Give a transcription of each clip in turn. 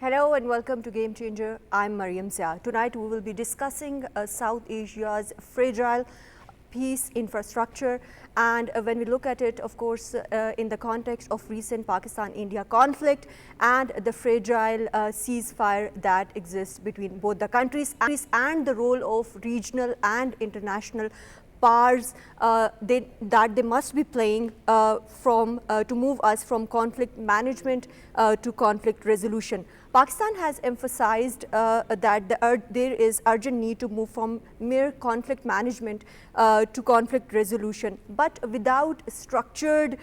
Hello and welcome to Game Changer. I'm Maryam Zia. Tonight we will be discussing South Asia's fragile peace infrastructure, and when we look at it, of course, in the context of recent Pakistan-India conflict and the fragile ceasefire that exists between both the countries, and the role of regional and international powers that they must be playing to move us from conflict management to conflict resolution. Pakistan has emphasized that there is urgent need to move from mere conflict management to conflict resolution, but without structured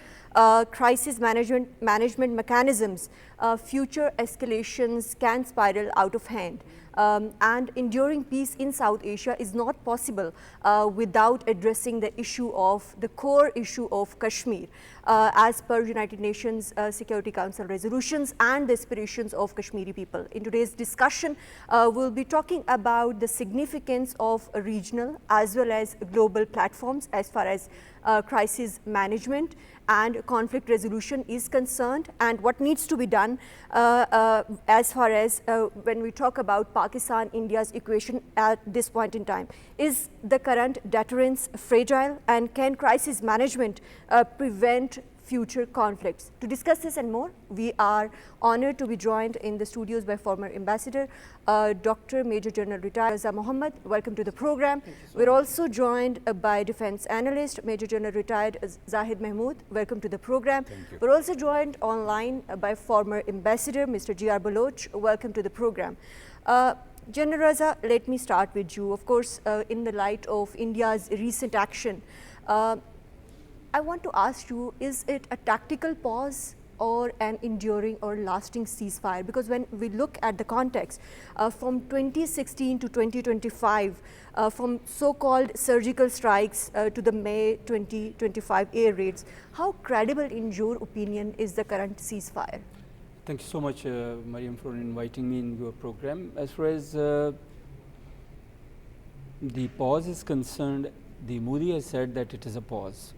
crisis management mechanisms, future escalations can spiral out of hand. And enduring peace in South Asia is not possible without addressing the issue of the core issue of Kashmir, as per United Nations Security Council resolutions and the aspirations of Kashmiri people. In today's discussion, we'll be talking about the significance of regional as well as global platforms as far as crisis management and conflict resolution is concerned, and what needs to be done as far as when we talk about Pakistan-India's equation at this point in time. Is the current deterrence fragile, and can crisis management prevent future conflicts? To discuss this and more, we are honored to be joined in the studios by former Ambassador, Dr. Major General Retired Raza Mohammed. Welcome to the program. We're also joined by Defense Analyst, Major General Retired Zahid Mehmood. Welcome to the program. We're also joined online by former Ambassador, Mr. Baluch. Welcome to the program. General Raza, let me start with you. Of course, in the light of India's recent action, I want to ask you, is it a tactical pause or an enduring or lasting ceasefire? Because when we look at the context from 2016 to 2025, from so-called surgical strikes to the May 2025 air raids, how credible in your opinion is the current ceasefire? Thank you so much, Maryam, for inviting me in your program. As far as the pause is concerned, the Modi has said that it is a pause.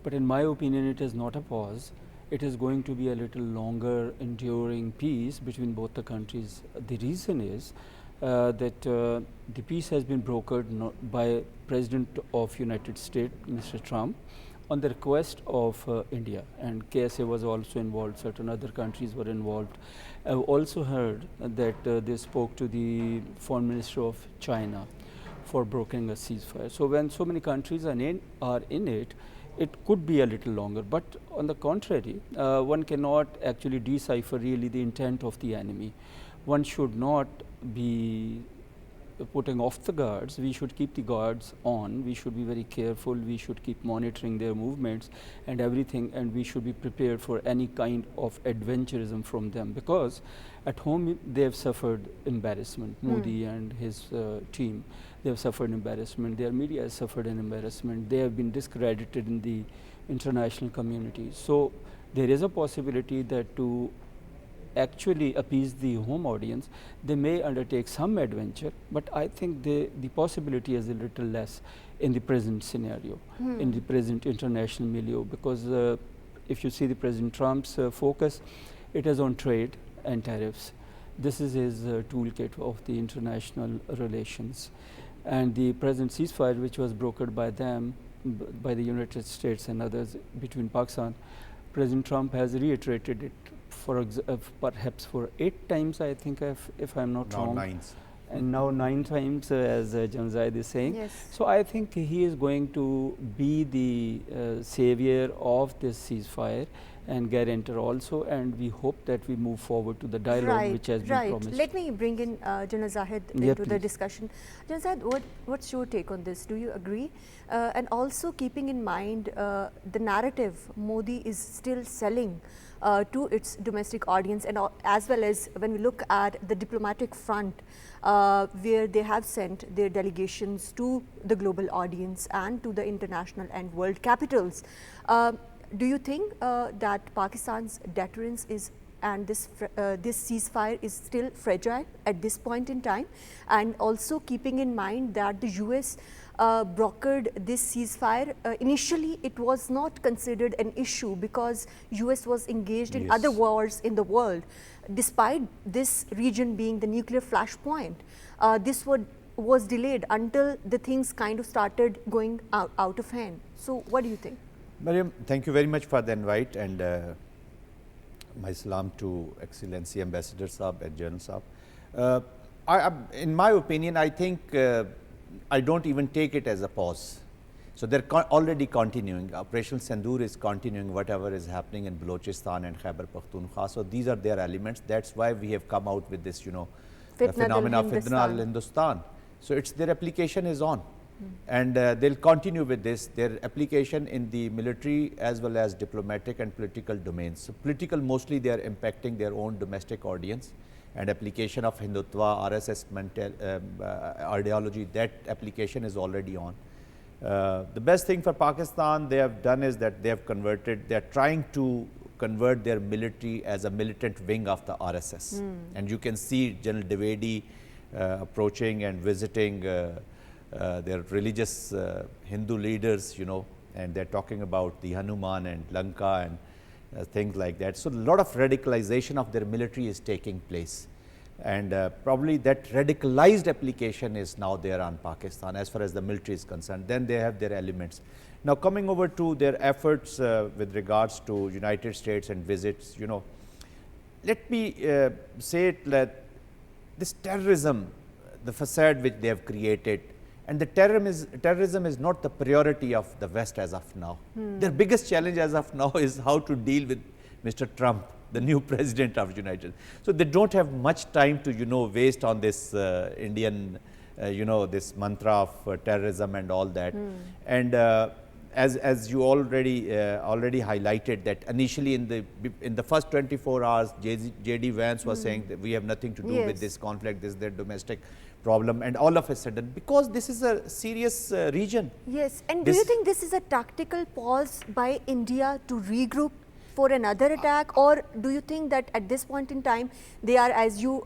But in my opinion, it is not a pause. It is going to be a little longer enduring peace between both the countries. The reason is that the peace has been brokered by President of United States, Mr. Trump, on the request of India, and KSA was also involved, certain other countries were involved. I've also heard that they spoke to the Foreign Minister of China for brokering a ceasefire. So when so many countries are in it, it could be a little longer. But on the contrary, one cannot actually decipher really the intent of the enemy. One should not be putting off the guards. We should keep the guards on. We should be very careful. We should keep monitoring their movements and everything, and we should be prepared for any kind of adventurism from them, because at home they have suffered embarrassment. Modi and his team, they have suffered embarrassment. Their media has suffered an embarrassment. They have been discredited in the international community. So there is a possibility that to actually appease the home audience, they may undertake some adventure, but I think the possibility is a little less in the present scenario, in the present international milieu, because if you see the President Trump's focus, it is on trade and tariffs. This is his toolkit of the international relations. And the present ceasefire, which was brokered by them, by the United States and others between Pakistan, President Trump has reiterated it for perhaps for 8 times, I think, if I'm not wrong. Now 9. And now 9 times, as Zahid is saying. Yes. So I think he is going to be the savior of this ceasefire and guarantor also, and we hope that we move forward to the dialogue which has been promised. Let me bring in General Zahid into the discussion. General Zahid, what's your take on this? Do you agree? And also keeping in mind the narrative Modi is still selling to its domestic audience, and as well as when we look at the diplomatic front, where they have sent their delegations to the global audience and to the international and world capitals. Do you think that Pakistan's deterrence is and this ceasefire is still fragile at this point in time? And also keeping in mind that the US brokered this ceasefire. Initially, it was not considered an issue because US was engaged in other wars in the world. Despite this region being the nuclear flashpoint, this was delayed until the things kind of started going out of hand. So what do you think? Maryam, thank you very much for the invite, and my salam to Excellency Ambassador Saab and General Saab. In my opinion, I think I don't even take it as a pause. So they're already continuing. Operation Sindoor is continuing whatever is happening in Balochistan and Khyber Pakhtunkhwa. So these are their elements. That's why we have come out with this, phenomena of Fitna al-Hindustan. So it's their application is on. And they'll continue with this, their application in the military as well as diplomatic and political domains. So political, mostly they are impacting their own domestic audience, and application of Hindutva, RSS ideology, that application is already on. The best thing for Pakistan they have done is that they have converted, they are trying to convert their military as a militant wing of the RSS. And you can see General Javaid approaching and visiting their religious Hindu leaders, and they're talking about the Hanuman and Lanka and things like that. So a lot of radicalization of their military is taking place. And probably that radicalized application is now there on Pakistan as far as the military is concerned. Then they have their elements. Now coming over to their efforts with regards to United States and visits, let me say it that this terrorism, the facade which they have created, and the terrorism is not the priority of the West as of now. Their biggest challenge as of now is how to deal with Mr. Trump, the new president of the United States. So they don't have much time to, waste on this Indian, this mantra of terrorism and all that. And as you already highlighted that initially in the first 24 hours, J.D. Vance was saying that we have nothing to do with this conflict, this is their domestic problem, and all of a sudden, because this is a serious region. Yes, and do you think this is a tactical pause by India to regroup for another attack, or do you think that at this point in time they are, as you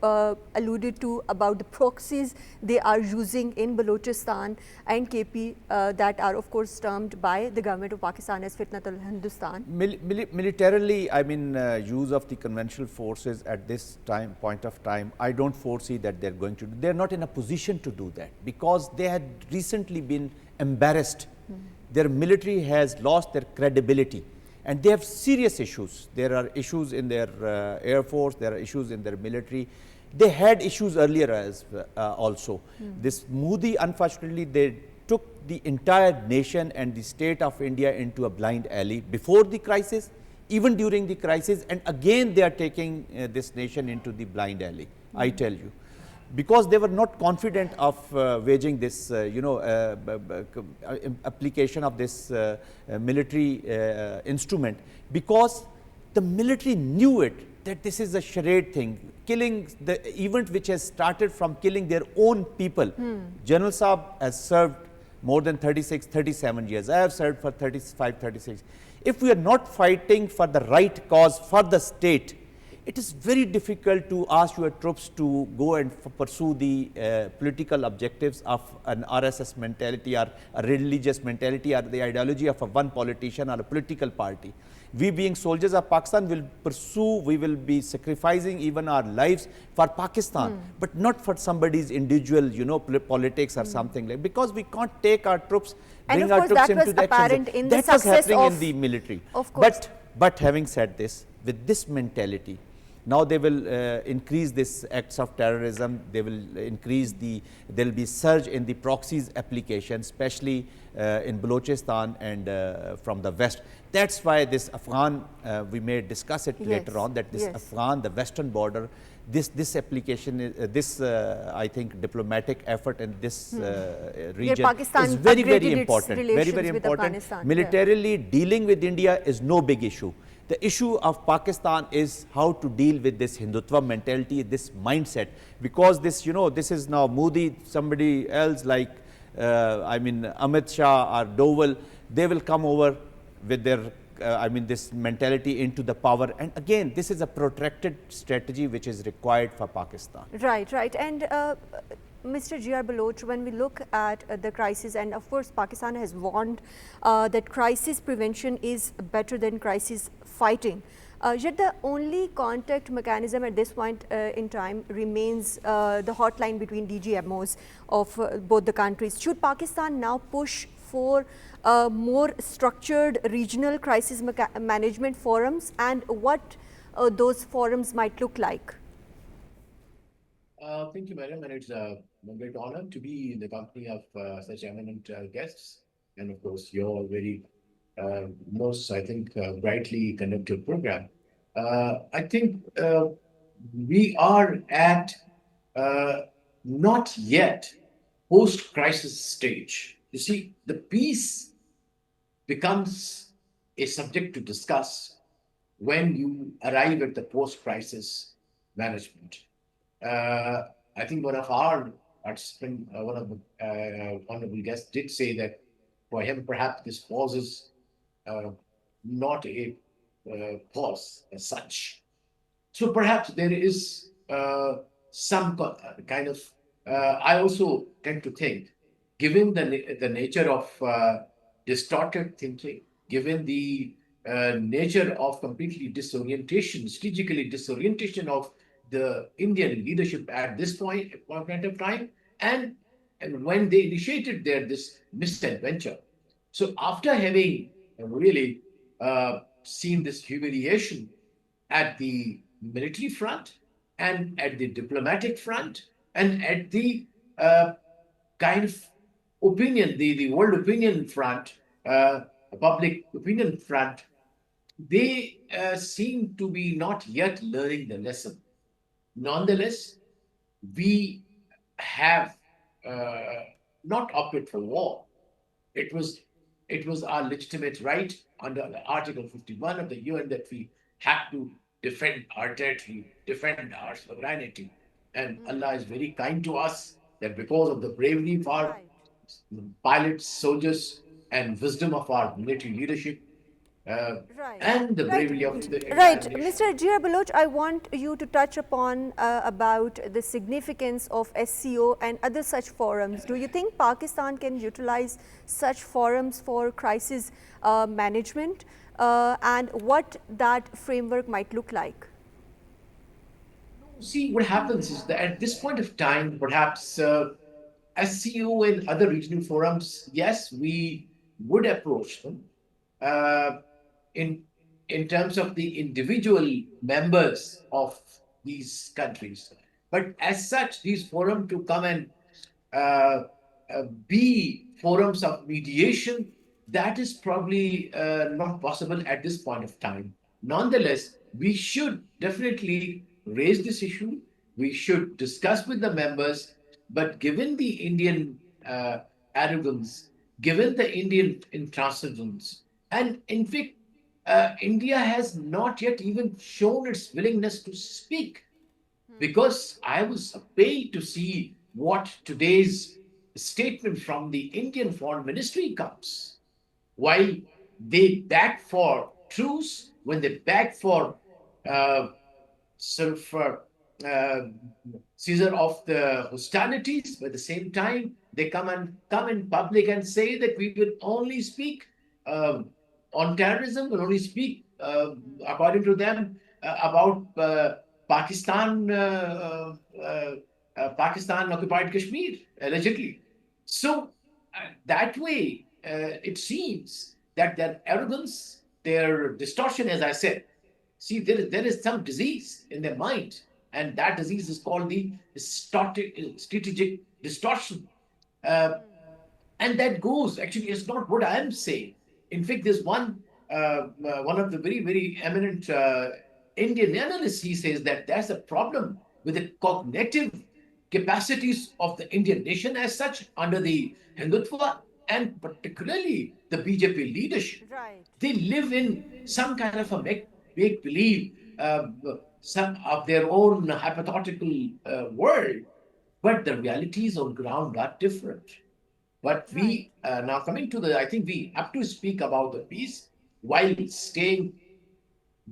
alluded to about the proxies they are using in Balochistan and KP that are of course termed by the government of Pakistan as Fitnat al-Hindustan? Militarily, I mean, use of the conventional forces at this point of time, I don't foresee that they're going to do. They're not in a position to do that because they had recently been embarrassed. Their military has lost their credibility. And they have serious issues. There are issues in their air force, there are issues in their military. They had issues earlier as also. This Modi, unfortunately, they took the entire nation and the state of India into a blind alley before the crisis, even during the crisis, and again they are taking this nation into the blind alley, I tell you. Because they were not confident of waging this, application of this military instrument, because the military knew it, that this is a charade thing, killing the event which has started from killing their own people. General Saab has served more than 36, 37 years. I have served for 35, 36. If we are not fighting for the right cause for the state, it is very difficult to ask your troops to go and pursue the political objectives of an RSS mentality or a religious mentality or the ideology of one politician or a political party. We being soldiers of Pakistan will pursue, we will be sacrificing even our lives for Pakistan, but not for somebody's individual, politics or something like, because we can't take our troops, bring our troops into the action. That was happening in the military. Of course. But having said this, with this mentality, now they will increase this acts of terrorism, they will increase there will be surge in the proxies application, especially in Balochistan and from the west. That's why this Afghan, we may discuss it later on, that this Afghan, the western border, this application, I think diplomatic effort in this region is very, very important. Very, very important. Militarily dealing with India is no big issue. The issue of Pakistan is how to deal with this Hindutva mentality, this mindset, because this, this is now Modi, somebody else like, Amit Shah or Doval, they will come over with their, this mentality into the power. And again, this is a protracted strategy which is required for Pakistan. Right, right. And Mr. G.R. Baluch, when we look at the crisis, and of course Pakistan has warned that crisis prevention is better than crisis fighting. Yet the only contact mechanism at this point in time remains the hotline between DGMOs of both the countries. Should Pakistan now push for more structured regional crisis management forums, and what those forums might look like? Thank you, Maryam, and it's a great honor to be in the company of such eminent guests, and of course, your very most, I think, brightly conducted program. I think we are at not yet post-crisis stage. You see, the peace becomes a subject to discuss when you arrive at the post-crisis management. I think one of our participants, one of the honorable guests did say that for him, perhaps this pause is not a pause as such. So perhaps there is some kind of, I also tend to think, given the nature of distorted thinking, given the nature of completely disorientation, strategically disorientation of the Indian leadership at this point of time, and when they initiated this misadventure. So after having really seen this humiliation at the military front and at the diplomatic front and at the kind of opinion, the world opinion front, public opinion front, they seem to be not yet learning the lesson. Nonetheless, we have not opted for war. It was our legitimate right under Article 51 of the UN that we had to defend our territory, defend our sovereignty. And Allah is very kind to us that because of the bravery of our pilots, soldiers, and wisdom of our military leadership, and the bravery of the Right. Mr. G.R. Baluch, I want you to touch upon about the significance of SCO and other such forums. Do you think Pakistan can utilize such forums for crisis management, and what that framework might look like? See, what happens is that at this point of time, perhaps SCO and other regional forums, yes, we would approach them. In terms of the individual members of these countries. But as such, these forums to come and be forums of mediation, that is probably not possible at this point of time. Nonetheless, we should definitely raise this issue. We should discuss with the members, but given the Indian arrogance, given the Indian intransigence, and in fact, India has not yet even shown its willingness to speak, because I was paid to see what today's statement from the Indian Foreign Ministry comes. While they beg for truce, when they beg for ceasure of the hostilities, but at the same time, they come in public and say that we will only speak on terrorism, will only speak, according to them, about Pakistan occupied Kashmir, allegedly. So that way, it seems that their arrogance, their distortion, as I said, see, there is some disease in their mind, and that disease is called the strategic distortion. And that goes, actually, it's not what I am saying. In fact, there's one of the very, very eminent Indian analysts, he says that there's a problem with the cognitive capacities of the Indian nation as such under the Hindutva and particularly the BJP leadership. Right. They live in some kind of a make-believe, some of their own hypothetical world, but the realities on ground are different. But we, now coming to I think we have to speak about the peace while staying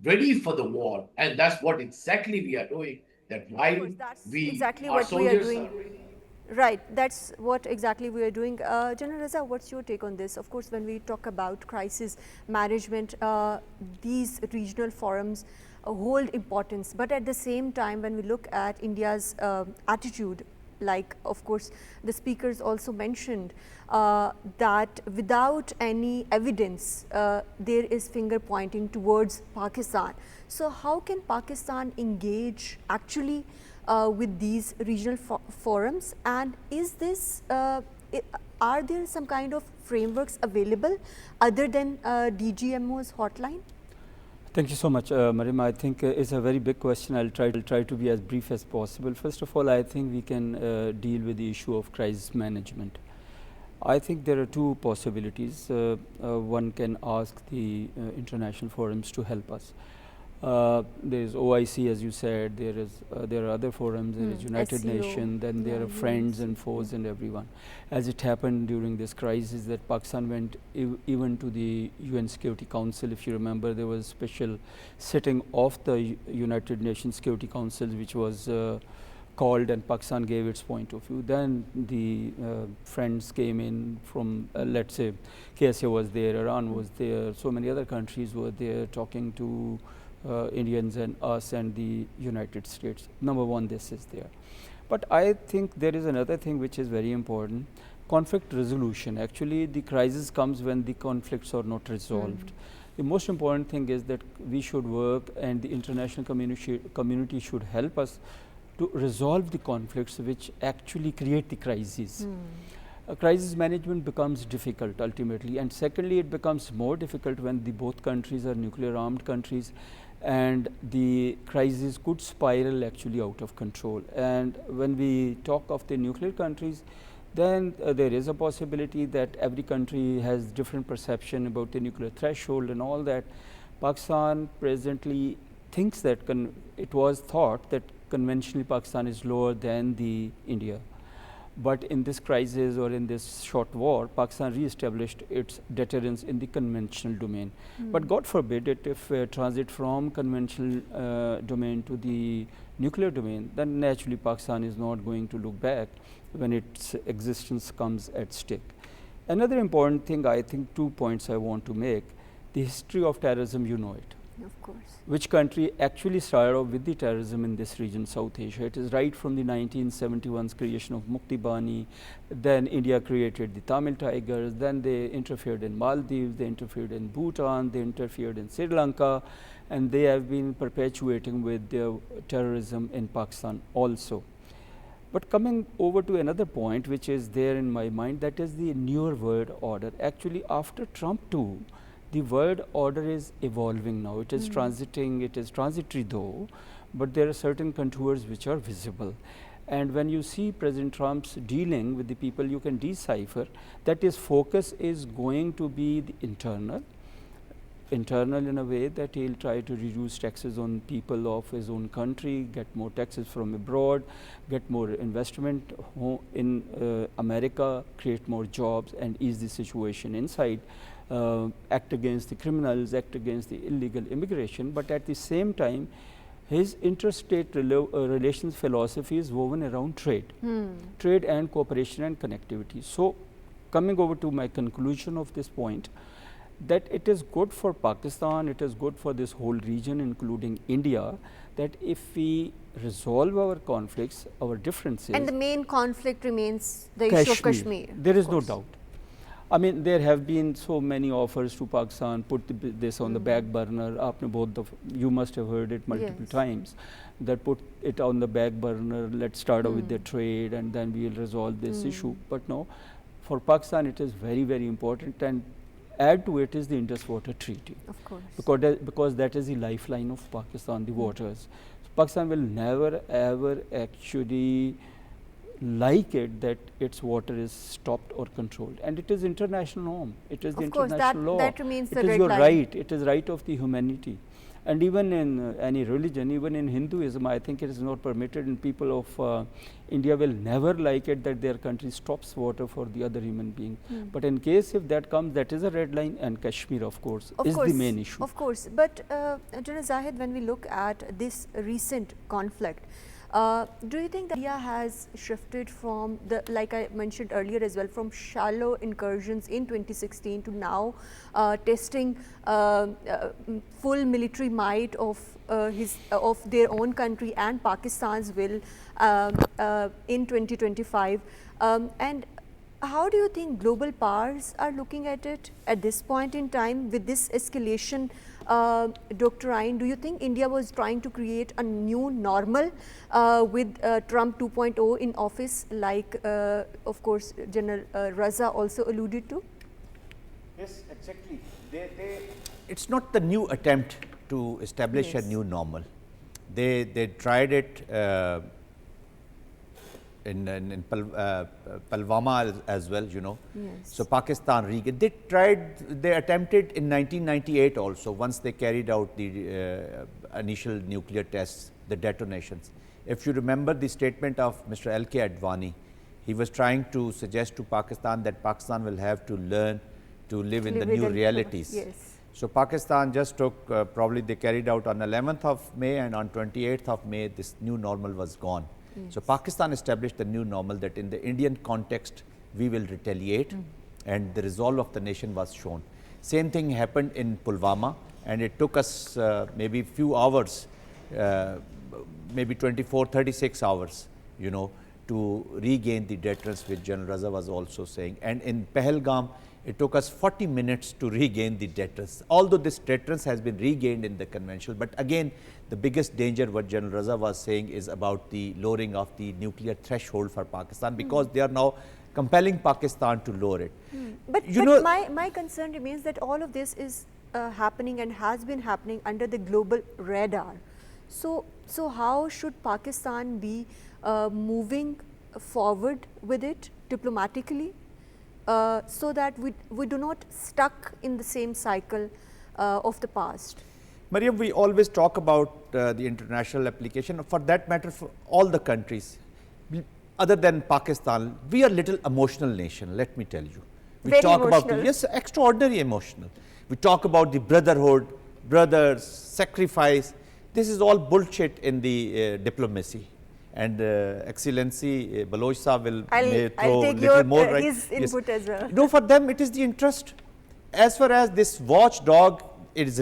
ready for the war. And that's what exactly we are doing. That while That's we, exactly our what we are soldiers doing. Right, that's what exactly we are doing. General Raza, what's your take on this? Of course, when we talk about crisis management, these regional forums hold importance, but at the same time, when we look at India's attitude, like of course the speakers also mentioned that without any evidence, there is finger pointing towards Pakistan. So how can Pakistan engage actually with these regional forums, and is this are there some kind of frameworks available other than DGMO's hotline? Thank you so much, Maryam. I think it's a very big question. I'll try to be as brief as possible. First of all, I think we can deal with the issue of crisis management. I think there are two possibilities. One can ask the international forums to help us. There is OIC, as you said. There are other forums. There is United SCO. Nations. Then there are friends and foes and everyone. As it happened during this crisis, that Pakistan went even to the UN Security Council. If you remember, there was a special sitting of the United Nations Security Council, which was called, and Pakistan gave its point of view. Then the friends came in from, let's say, KSA was there, Iran was there, so many other countries were there talking to Indians and us and the United States. Number one, this is there. But I think there is another thing which is very important, conflict resolution. Actually, the crisis comes when the conflicts are not resolved. The most important thing is that we should work, and the international community should help us to resolve the conflicts which actually create the crises. Crisis management becomes difficult ultimately, and secondly, it becomes more difficult when the both countries are nuclear armed countries, and the crisis could spiral actually out of control. And when we talk of the nuclear countries, then there is a possibility that every country has different perception about the nuclear threshold and all that. Pakistan presently thinks that it was thought that conventionally Pakistan is lower than the India. But in this crisis or in this short war, Pakistan re-established its deterrence in the conventional domain. But God forbid it, if transit from conventional domain to the nuclear domain, then naturally Pakistan is not going to look back when its existence comes at stake. Another important thing, I think 2 points I want to make. The history of terrorism, you know it. Of course. Which country actually started off with the terrorism in this region, South Asia? It is right from the 1971's creation of Mukti Bani. Then India created the Tamil Tigers. Then they interfered in Maldives. They interfered in Bhutan. They interfered in Sri Lanka. And they have been perpetuating with their terrorism in Pakistan also. But coming over to another point which is there in my mind, that is the newer world order. Actually, after Trump too, the world order is evolving now. It is transiting, it is transitory though, but there are certain contours which are visible. And when you see President Trump's dealing with the people, you can decipher that his focus is going to be the internal in a way that he'll try to reduce taxes on people of his own country, get more taxes from abroad, get more investment in America, create more jobs and ease the situation inside. Act against the criminals, act against the illegal immigration, but at the same time, his interstate relations philosophy is woven around trade, trade and cooperation and connectivity. So, coming over to my conclusion of this point, that it is good for Pakistan, it is good for this whole region, including India, that if we resolve our conflicts, our differences. And the main conflict remains the issue of Kashmir. There is no doubt. I mean, there have been so many offers to Pakistan, put this on the back burner. You must have heard it multiple times, that put it on the back burner, let's start with the trade and then we will resolve this issue. But no, for Pakistan it is very, very important, and add to it is the Indus Water Treaty. Of course. Because that is the lifeline of Pakistan, the waters. So Pakistan will never ever actually like it that its water is stopped or controlled, and it is international norm. It is the international law. That remains the red line. It is your right. It is right of the humanity. And even in any religion, even in Hinduism, I think it is not permitted, and people of India will never like it that their country stops water for the other human being. But in case if that comes, that is a red line, and Kashmir, of course, is the main issue. Of course, but General Zahid, when we look at this recent conflict, Do you think that India has shifted from the, like I mentioned earlier as well, from shallow incursions in 2016 to now testing full military might of their own country and Pakistan's will in 2025? And how do you think global powers are looking at it at this point in time with this escalation doctrine? Do you think India was trying to create a new normal with Trump 2.0 in office, like of course General Raza also alluded to? Yes, exactly. It's not the new attempt to establish a new normal. They tried it in Pulwama as well, you know. Yes. So Pakistan regained. They attempted in 1998 also, once they carried out the initial nuclear tests, the detonations. If you remember the statement of Mr. L.K. Advani, he was trying to suggest to Pakistan that Pakistan will have to learn to live in the new realities. Yes. So Pakistan just took, probably they carried out on 11th of May, and on 28th of May, this new normal was gone. Yes. So Pakistan established the new normal that in the Indian context, we will retaliate, and the resolve of the nation was shown. Same thing happened in Pulwama, and it took us maybe few hours, maybe 24, 36 hours, you know, to regain the deterrence, which General Raza was also saying. And in Pahalgam, it took us 40 minutes to regain the deterrence. Although this deterrence has been regained in the conventional, but again, the biggest danger, what General Raza was saying, is about the lowering of the nuclear threshold for Pakistan, because they are now compelling Pakistan to lower it. But my concern remains that all of this is happening and has been happening under the global radar. So how should Pakistan be moving forward with it diplomatically, so that we do not stuck in the same cycle of the past? Maryam, we always talk about the international application. For that matter, for all the countries, other than Pakistan, we are little emotional nation, let me tell you. We Very talk emotional. about, yes, extraordinary emotional. We talk about the brotherhood, brothers, sacrifice. This is all bullshit in the diplomacy. And Excellency Baluch Sahab will I'll take little more, right? his input as well. No, for them it is the interest. As far as this watchdog was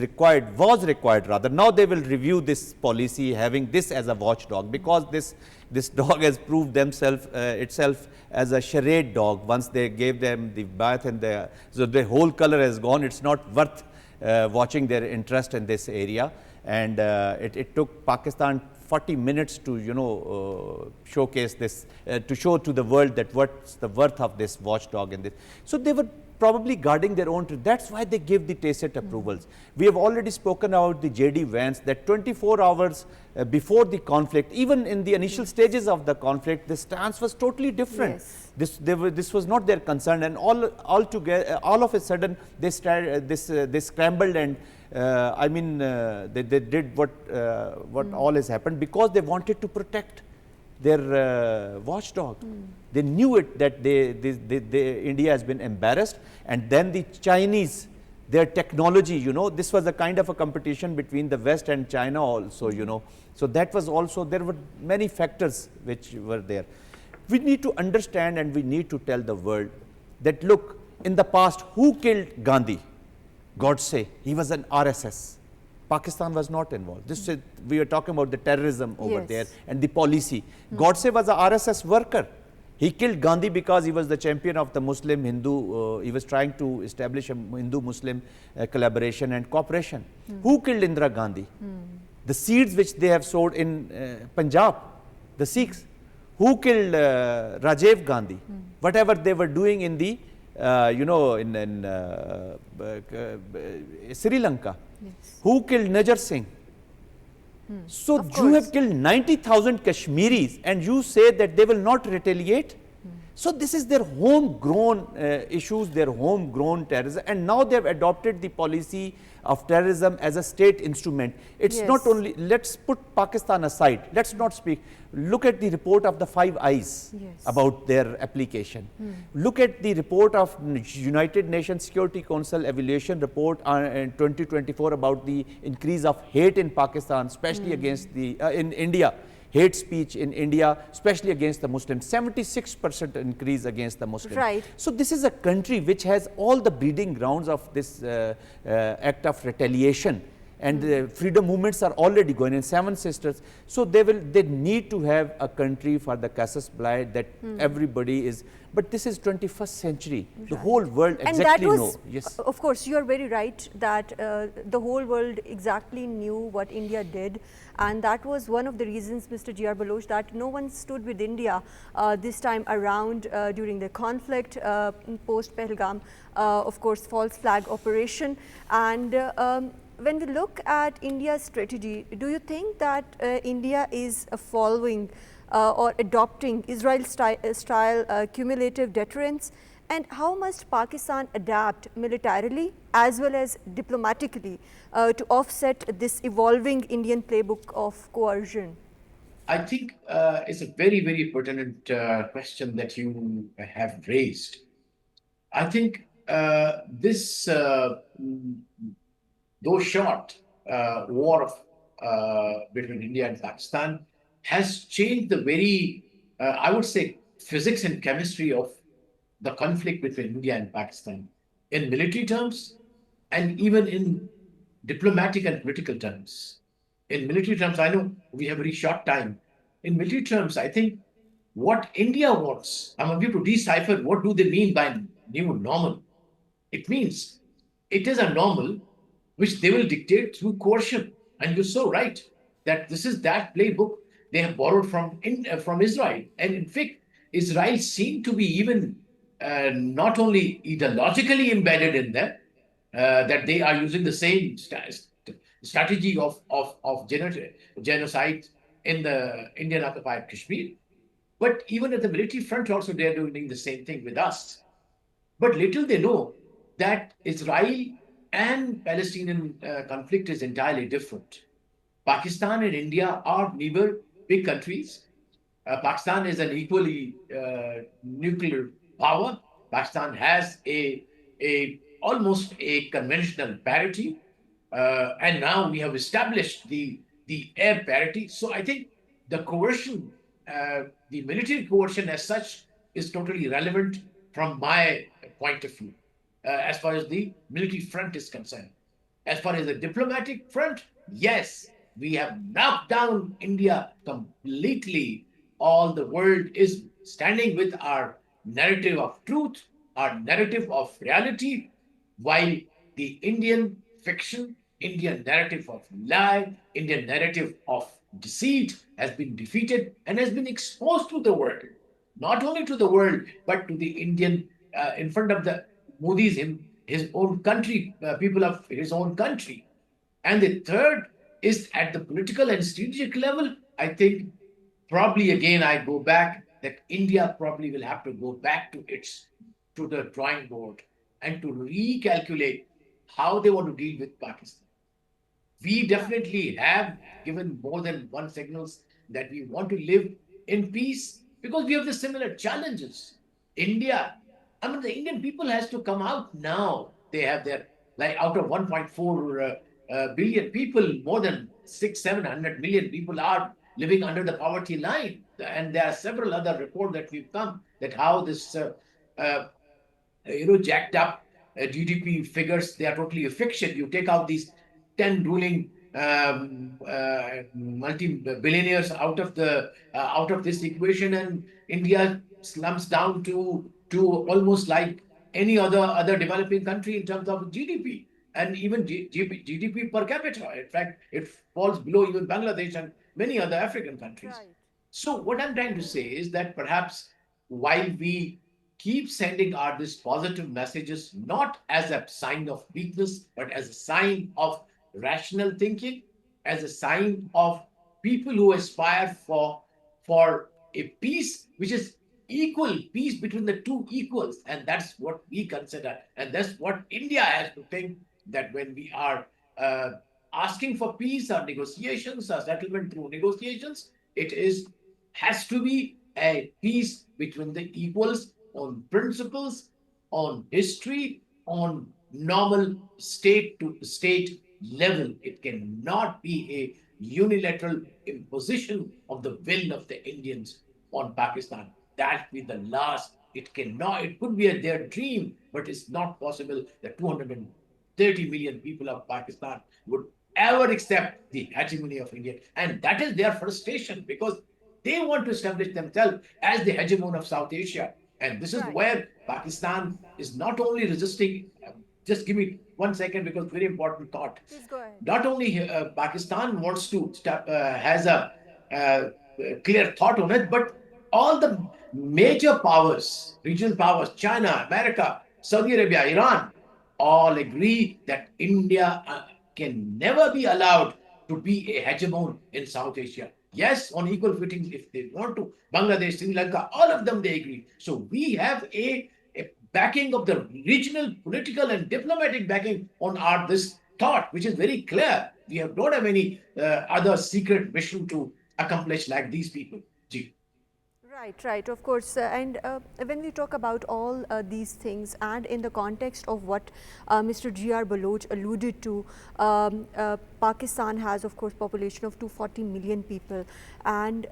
required rather. Now they will review this policy, having this as a watchdog, because this dog has proved itself as a charade dog. Once they gave them the bath and so the whole color has gone. It's not worth watching their interest in this area. And it took Pakistan 40 minutes to showcase this, to show to the world that what's the worth of this watchdog in this. So they were probably guarding their own. That's why they give the tacit approvals. We have already spoken about the JD Vance, that 24 hours before the conflict, even in the initial stages of the conflict, the stance was totally different. Yes. This was not their concern, and all of a sudden they scrambled, and they did what all has happened, because they wanted to protect their watchdog. They knew it, that India has been embarrassed, and then the Chinese, their technology, this was a kind of a competition between the West and China also, So that was also, there were many factors which were there. We need to understand, and we need to tell the world that, look, in the past, who killed Gandhi? Godse, he was an RSS. Pakistan was not involved. We are talking about the terrorism over there and the policy. Godse was a RSS worker. He killed Gandhi because he was the champion of the Muslim Hindu. He was trying to establish a Hindu-Muslim collaboration and cooperation. Who killed Indira Gandhi? The seeds which they have sowed in Punjab, the Sikhs. Who killed Rajiv Gandhi? Whatever they were doing in the in Sri Lanka. Yes. Who killed Najar Singh? So you have killed 90,000 Kashmiris, and you say that they will not retaliate? So this is their homegrown issues, their homegrown terrorism, and now they have adopted the policy of terrorism as a state instrument. It's not only, let's put Pakistan aside, let's not speak. Look at the report of the Five Eyes about their application. Look at the report of United Nations Security Council evaluation report in 2024 about the increase of hate in Pakistan, especially against in India. hate speech in India, especially against the Muslims, 76% increase against the Muslims. Right. So this is a country which has all the breeding grounds of this act of retaliation. And the freedom movements are already going in 7 sisters. So they need to have a country for the casus belli that everybody is. But this is 21st century. The whole world exactly know. Yes. Of course, you are very right that the whole world exactly knew what India did. And that was one of the reasons, Mr. G.R. Baluch, that no one stood with India this time around during the conflict post-Pahalgam, of course, false flag operation. And when we look at India's strategy, do you think that India is following or adopting Israel-style cumulative deterrence? And how must Pakistan adapt militarily as well as diplomatically to offset this evolving Indian playbook of coercion? I think it's a very, very pertinent question that you have raised. I think this, though short, war between India and Pakistan has changed the very, I would say, physics and chemistry of the conflict between India and Pakistan in military terms and even in diplomatic and political terms. In military terms, I know we have very short time. In military terms, I think what India wants, I want you to decipher what do they mean by new normal. It means it is a normal which they will dictate through coercion. And you're so right that this is that playbook they have borrowed from Israel. And in fact, Israel seemed to be even not only ideologically embedded in them, that they are using the same strategy of genocide in the Indian occupied Kashmir, but even at the military front also they are doing the same thing with us. But little they know that Israel and Palestinian conflict is entirely different. Pakistan and India are neighbor big countries. Pakistan is an equally nuclear power. Pakistan has almost a conventional parity, and now we have established the air parity. So I think the coercion, the military coercion as such, is totally irrelevant from my point of view, as far as the military front is concerned. As far as the diplomatic front, yes, we have knocked down India completely. All the world is standing with our narrative of truth, our narrative of reality, while the Indian fiction, Indian narrative of lie, Indian narrative of deceit has been defeated and has been exposed to the world. Not only to the world, but to the Indian, in front of the Modi's, his own country, people of his own country. And the third is at the political and strategic level. I think probably again I go back that India probably will have to go back to the drawing board and to recalculate how they want to deal with Pakistan. We definitely have given more than one signals that we want to live in peace because we have the similar challenges. India, I mean, the Indian people has to come out now. They have their, like out of 1.4 billion people, more than 700 million people are living under the poverty line. And there are several other reports that we've come that how this, jacked up GDP figures, they are totally a fiction. You take out these 10 ruling multi-billionaires out of this equation, and India slumps down to almost like any other developing country in terms of GDP and even GDP per capita. In fact, it falls below even Bangladesh and many other African countries. Right. So what I'm trying to say is that perhaps while we keep sending out these positive messages, not as a sign of weakness, but as a sign of rational thinking, as a sign of people who aspire for a peace which is equal, peace between the two equals. And that's what we consider. And that's what India has to think, that when we are asking for peace or negotiations or settlement through negotiations, has to be a peace between the equals on principles, on history, on normal state to state level. It cannot be unilateral imposition of the will of the Indians on Pakistan. That be the last. It cannot, it could be their dream, but it's not possible that 230 million people of Pakistan would ever accept the hegemony of India. And that is their frustration because they want to establish themselves as the hegemon of South Asia. And this is Right. where Pakistan is not only resisting, just give me 1 second because very important thought. Please go ahead. Not only Pakistan wants to has a uh, clear thought on it, but all the major powers, regional powers, China, America, Saudi Arabia, Iran, all agree that India can never be allowed to be a hegemon in South Asia. Yes, on equal footing if they want to. Bangladesh, Sri Lanka, all of them they agree. So we have a backing of the regional, political, and diplomatic backing on our this thought, which is very clear. We don't have any other secret mission to accomplish like these people. Ji. Right, right, of course. And when we talk about all these things and in the context of what Mr. G.R. Baluch alluded to, Pakistan has, of course, population of 240 million people. And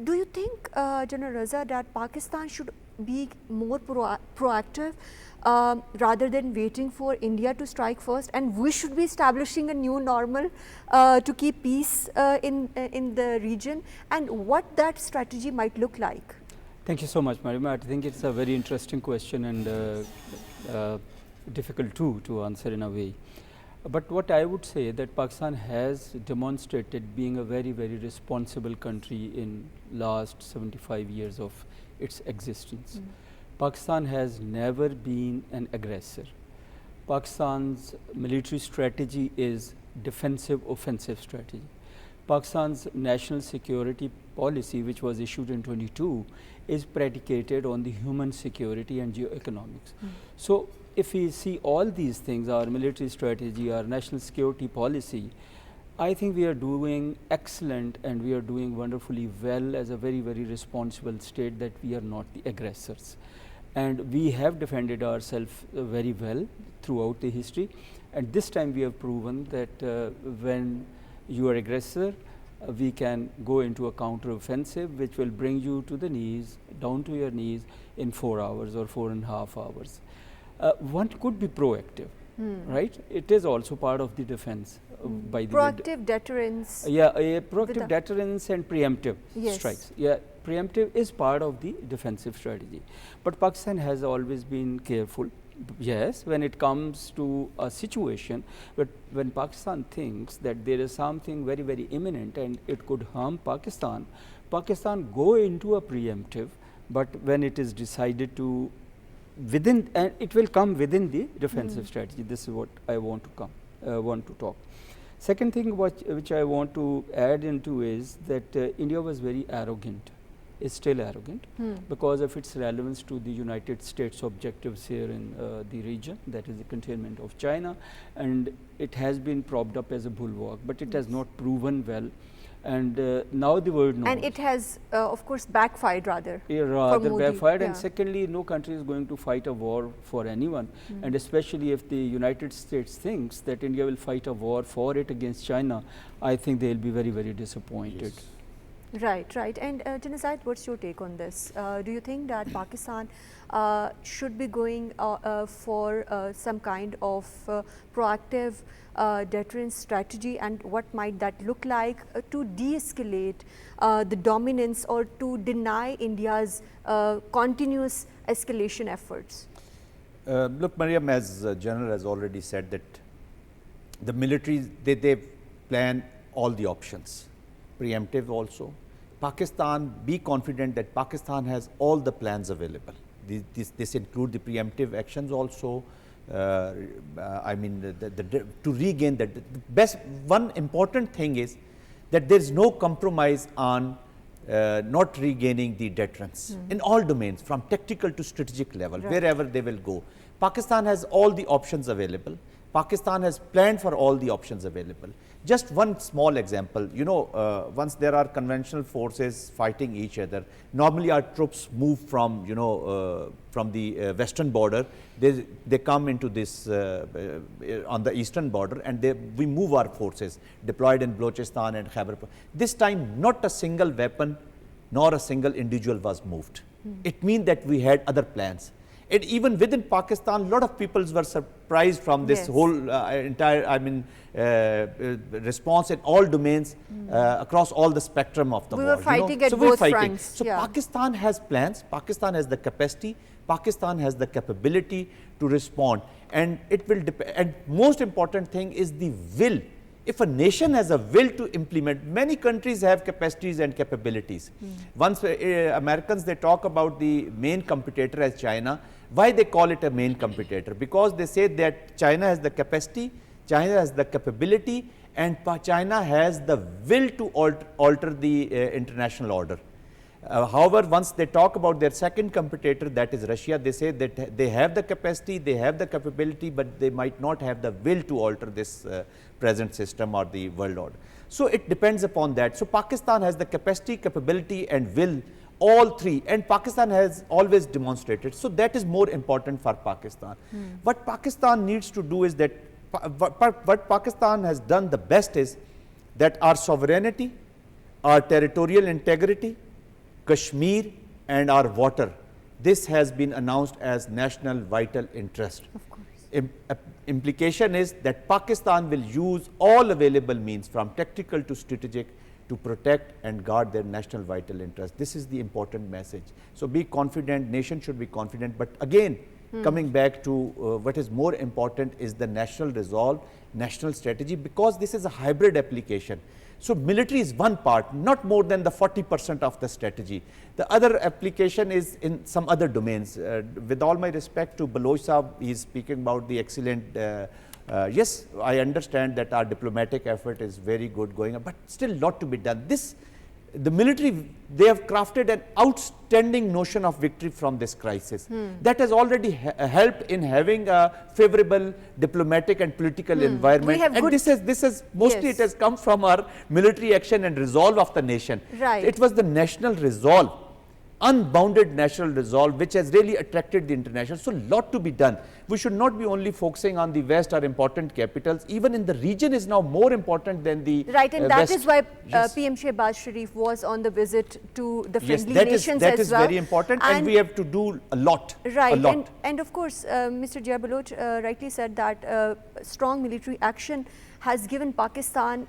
do you think, General Raza, that Pakistan should be more proactive rather than waiting for India to strike first, and we should be establishing a new normal to keep peace in the region, and what that strategy might look like? Thank you so much, Maryam. I think it's a very interesting question and difficult too to answer in a way. But what I would say that Pakistan has demonstrated being a very, very responsible country in last 75 years of its existence. Pakistan has never been an aggressor. Pakistan's military strategy is defensive offensive strategy. Pakistan's national security policy, which was issued in 22, is predicated on the human security and geoeconomics. So if we see all these things, our military strategy, our national security policy, I think we are doing excellent and we are doing wonderfully well as a very, very responsible state that we are not the aggressors. And we have defended ourselves very well throughout the history. And this time we have proven that when you are aggressor, we can go into a counter-offensive which will bring you to the knees, down to your knees in 4 hours or 4.5 hours. One could be proactive, right? It is also part of the defense. By the proactive deterrence. Yeah, proactive deterrence and preemptive strikes. Yeah, preemptive is part of the defensive strategy. But Pakistan has always been careful. Yes, when it comes to a situation, but when Pakistan thinks that there is something very, very imminent and it could harm Pakistan, Pakistan go into a preemptive, but when it is decided to within, and it will come within the defensive strategy. This is what I want to talk. Second thing which I want to add into is that India was very arrogant, is still arrogant because of its relevance to the United States objectives here in the region, that is the containment of China, and it has been propped up as a bulwark, but it has not proven well. And now the world knows. And it has, of course, backfired rather. Yeah, rather backfired. And secondly, no country is going to fight a war for anyone. And especially if the United States thinks that India will fight a war for it against China, I think they will be very, very disappointed. Yes. Right, right. And Zahid, what's your take on this? Do you think that Pakistan should be going for some kind of proactive deterrence strategy, and what might that look like to de-escalate the dominance or to deny India's continuous escalation efforts? Look, Maryam, as General has already said, that the military, they plan all the options, preemptive also. Pakistan, be confident that Pakistan has all the plans available. This include the preemptive actions also. I mean, to regain that, the best, one important thing is that there is no compromise on not regaining the deterrence in all domains, from tactical to strategic level, wherever they will go. Pakistan has all the options available. Pakistan has planned for all the options available. Just one small example, you know, once there are conventional forces fighting each other, normally our troops move from, you know, from the western border, they come into this on the eastern border, and we move our forces deployed in Balochistan and Khyber. This time, not a single weapon nor a single individual was moved. It means that we had other plans. And even within Pakistan, a lot of people were surprised from this whole entire, response in all domains across all the spectrum of the war. We were fighting at so both fronts. So Pakistan has plans, Pakistan has the capacity, Pakistan has the capability to respond. And it will depend, and most important thing is the will. If a nation has a will to implement, many countries have capacities and capabilities. Once Americans, they talk about the main competitor as China. Why they call it a main competitor? Because they say that China has the capacity, China has the capability, and China has the will to alter the international order. However, once they talk about their second competitor, that is Russia, they say that they have the capacity, they have the capability, but they might not have the will to alter this present system or the world order. So it depends upon that. So Pakistan has the capacity, capability, and will, all three, and Pakistan has always demonstrated. So that is more important for Pakistan. What Pakistan needs to do is that, what Pakistan has done the best is that our sovereignty, our territorial integrity, Kashmir, and our water, this has been announced as national vital interest. Of course. Implication is that Pakistan will use all available means, from tactical to strategic, to protect and guard their national vital interest. This is the important message. So be confident, nation should be confident, but again, coming back to what is more important is the national resolve, national strategy, because this is a hybrid application. So military is one part, not more than the 40% of the strategy. The other application is in some other domains. With all my respect to Baluch Sahab, he is speaking about the excellent, yes, I understand that our diplomatic effort is very good going on, but still lot to be done. The military, they have crafted an outstanding notion of victory from this crisis. That has already helped in having a favorable diplomatic and political environment. And this is mostly, it has come from our military action and resolve of the nation. Right. It was the national resolve, unbounded national resolve, which has really attracted the international. So lot to be done. We should not be only focusing on the West or important capitals. Even in the region is now more important than the right, and that West. is why PM Shehbaz Sharif was on the visit to the friendly nations that as is well. Very important, and we have to do a lot. Right, a lot. And of course, Mr. Jia Baluch rightly said that strong military action has given Pakistan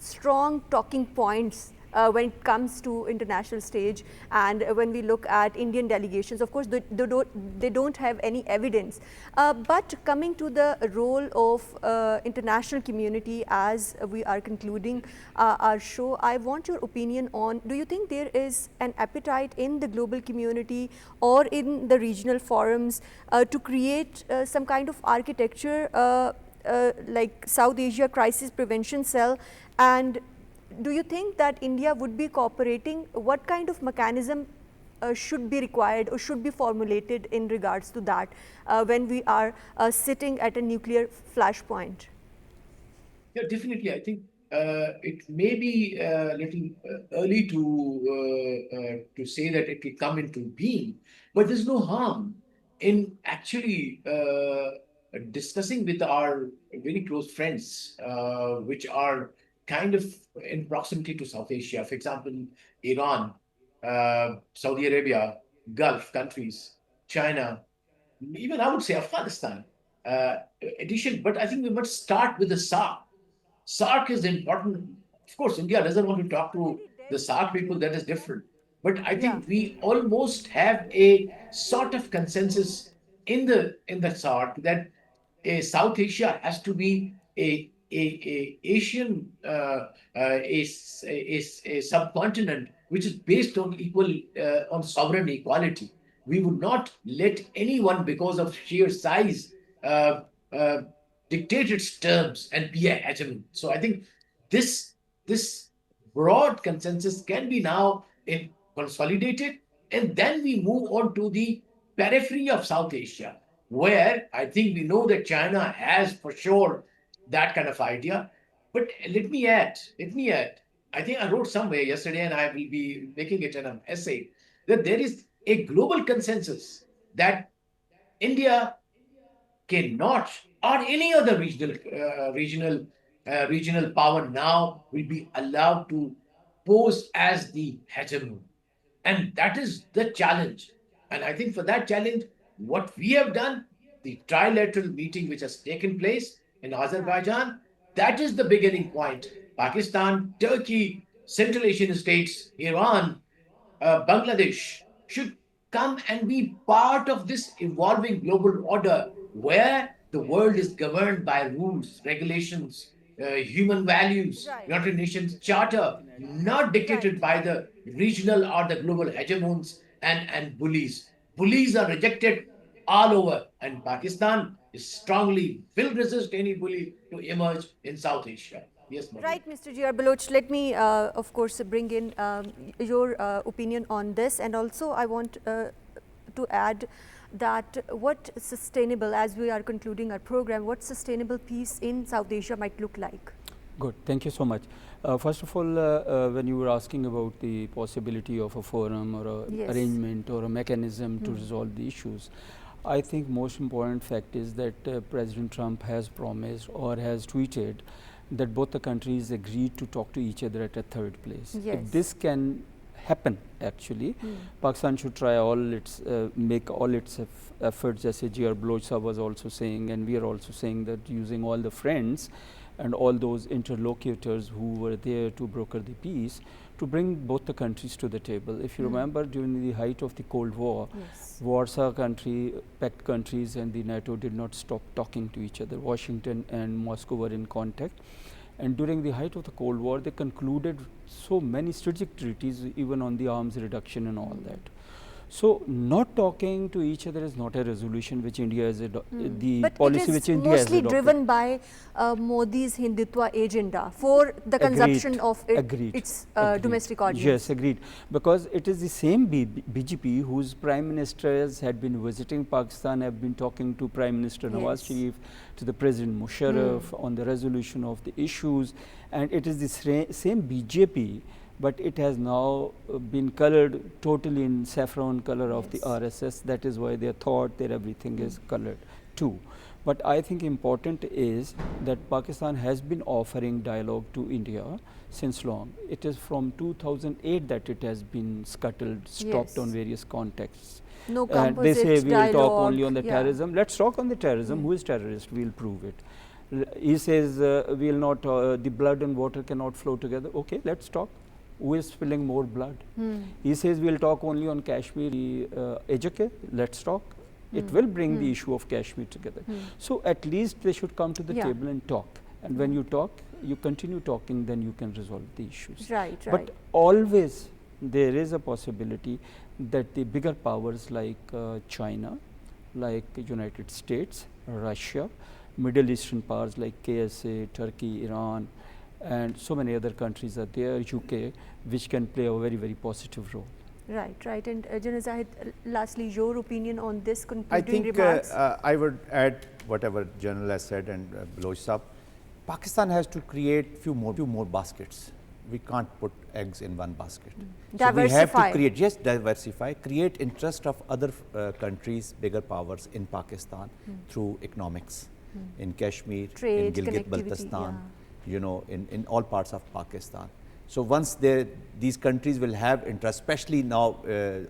strong talking points when it comes to international stage. And when we look at Indian delegations, of course, they don't have any evidence. But coming to the role of international community as we are concluding our show, I want your opinion on, do you think there is an appetite in the global community or in the regional forums to create some kind of architecture like South Asia Crisis Prevention Cell? And do you think that India would be cooperating? What kind of mechanism should be required or should be formulated in regards to that when we are sitting at a nuclear flashpoint? Yeah, definitely. I think it may be a little early to say that it will come into being, but there's no harm in actually discussing with our very close friends, which are kind of in proximity to South Asia. For example, Iran, Saudi Arabia, Gulf countries, China, even I would say Afghanistan. Addition, but I think we must start with the SARC. SARC is important. Of course, India doesn't want to talk to the SARC people, that is different. But I think we almost have a sort of consensus in the SARC that South Asia has to be a Asian a subcontinent which is based on equal on sovereign equality. We would not let anyone, because of sheer size, dictate its terms and be a hegemon. So I think this broad consensus can be now consolidated, and then we move on to the periphery of South Asia. where I think we know that China has for sure that kind of idea. But let me add, I think I wrote somewhere yesterday, and I will be making it in an essay, that there is a global consensus that India cannot, or any other regional power now will be allowed to pose as the hegemon. And that is the challenge. And I think for that challenge, what we have done, the trilateral meeting which has taken place in Azerbaijan, that is the beginning point. Pakistan, Turkey, Central Asian states, Iran, Bangladesh should come and be part of this evolving global order where the world is governed by rules, regulations, human values, Right. United Nations Charter, not Right. dictated by the regional or the global hegemons and bullies. Bullies are rejected all over, and Pakistan is strongly will resist any bully to emerge in South Asia. Yes, Namood. Right, Mr. G.R. Baluch, let me, of course, bring in your opinion on this, and also I want to add that what sustainable, as we are concluding our program, what sustainable peace in South Asia might look like. Good, thank you so much. First of all, when you were asking about the possibility of a forum or a Yes. arrangement or a mechanism to resolve the issues, I think most important fact is that President Trump has promised or has tweeted that both the countries agreed to talk to each other at a third place. Yes. If this can happen, actually, Pakistan should try all its, make all its efforts, as G.R. Baluch was also saying, and we are also saying that using all the friends and all those interlocutors who were there to broker the peace, to bring both the countries to the table. If you remember, during the height of the Cold War, Yes. Warsaw country, pact countries and the NATO did not stop talking to each other. Washington and Moscow were in contact. And during the height of the Cold War, they concluded so many strategic treaties, even on the arms reduction and all that. So, not talking to each other is not a resolution which India is the But policy it which is India has mostly adopted. driven by Modi's Hindutva agenda for the consumption of Agreed. its Agreed. domestic audience. Yes, agreed. Because it is the same BJP whose prime ministers had been visiting Pakistan, have been talking to Prime Minister Nawaz Yes. Sharif, to the President Musharraf on the resolution of the issues, and it is the same BJP, but it has now been colored totally in saffron color of the RSS. That is why their thought, their everything is colored too. But I think important is that Pakistan has been offering dialogue to India since long. It is from 2008 that it has been scuttled, stopped Yes. on various contexts. No And they say composite we will talk dialogue, only on the yeah. terrorism. Let's talk on the terrorism. Who is terrorist? We'll prove it. He says we will not, the blood and water cannot flow together. Okay, let's talk. Who is spilling more blood? He says we'll talk only on Kashmir. AJK, let's talk. It will bring the issue of Kashmir together. So at least they should come to the Yeah. table and talk. And when you talk, you continue talking, then you can resolve the issues. Right, right. But always there is a possibility that the bigger powers like China, like United States, Russia, Middle Eastern powers like KSA, Turkey, Iran, and so many other countries are there, UK, which can play a very, very positive role. Right, right. And General Zahid, lastly, your opinion on this I concluding think remarks? I would add whatever General has said and Baluch Sahab. Pakistan has to create few more baskets. We can't put eggs in one basket. So we have to Diversify. create, yes, diversify, create interest of other countries, bigger powers in Pakistan through economics, in Kashmir, in Trade, Gilgit connectivity, Baltistan, yeah. you know, in all parts of Pakistan. So once these countries will have interest, especially now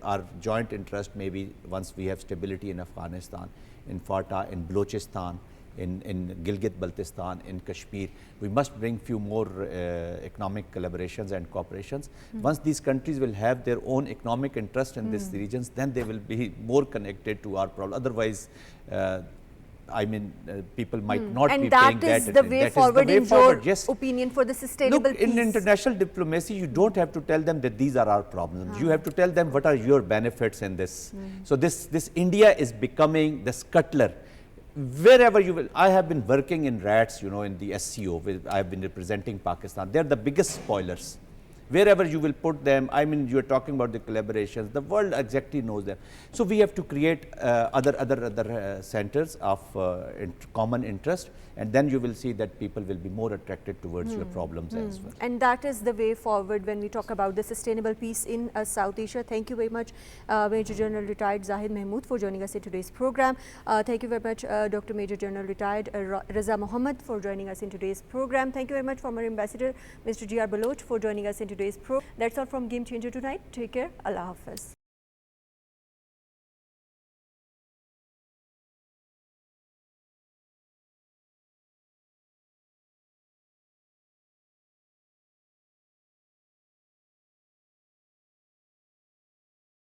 our joint interest maybe once we have stability in Afghanistan, in Fatah, in Balochistan, in Gilgit Baltistan, in Kashmir, we must bring few more economic collaborations and cooperations. Once these countries will have their own economic interest in these regions, then they will be more connected to our problem. Otherwise, I mean, people might not And be that paying is that the attention. way That is the forward way in forward, your yes. opinion for the sustainable Look, peace. in international diplomacy, you don't have to tell them that these are our problems. You have to tell them what are your benefits in this. So this India is becoming the scuttler. Wherever you will, I have been working in RATS, you know, in the SCO. I have been representing Pakistan. They're the biggest spoilers. Wherever you will put them, I mean, you're talking about the collaborations, the world exactly knows them. So we have to create other centers of common interest, and then you will see that people will be more attracted towards your problems as well. And that is the way forward when we talk about the sustainable peace in South Asia. Thank you very much, Major General Retired Zahid Mehmood, for joining us in today's program. Thank you very much, Dr. Major General Retired Raza Mohammed, for joining us in today's program. Thank you very much, former Ambassador Mr. G.R. Baluch, for joining us in today's program. That's all from Game Changer tonight. Take care. Allah Hafiz.